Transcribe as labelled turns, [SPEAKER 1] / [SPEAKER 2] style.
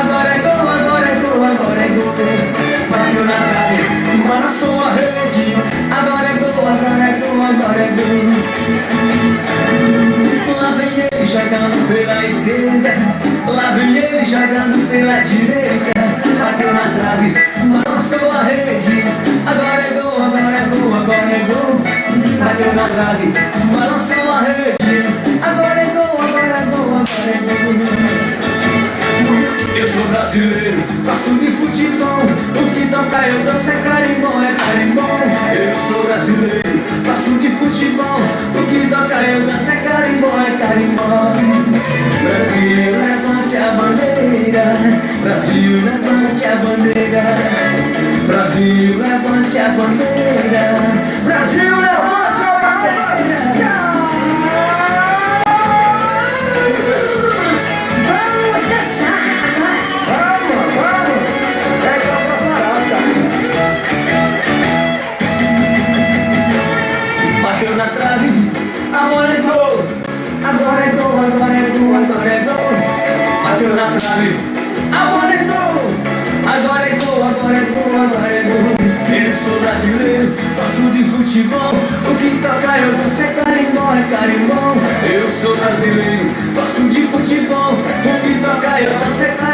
[SPEAKER 1] agora é gol, agora é gol, agora é gol. Bateu na trave, balançou a rede, agora é gol, agora é gol, agora é gol. Lá vem ele jogando pela esquerda, lá vem ele jogando pela direita. Bateu na trave, balançou a rede, agora é gol, agora é gol, agora é gol. Bateu na trave, balançou a rede, agora é gol, agora é gol, agora é gol. Eu sou brasileiro, gosto de futebol, o que toca eu danço é carimbó, é carimbó. Eu sou brasileiro, gosto de futebol, o que toca eu danço é carimbó, é carimbó. Brasil, levante a bandeira, Brasil, levante a bandeira, Brasil, levante a bandeira, Brasil, levante a bandeira.
[SPEAKER 2] Vamos dançar!
[SPEAKER 3] Vamos! Pega pra parada.
[SPEAKER 1] Bateu na trave, agora é gol, agora é gol, agora é gol, agora é gol. Bateu na trave, agora é gol, agora é gol, agora é gol, agora é gol. Eu sou brasileiro, gosto de futebol, o que toca eu danço é carimbó, é carimbó. Eu sou brasileiro, gosto de futebol, o que toca eu danço é carimbó.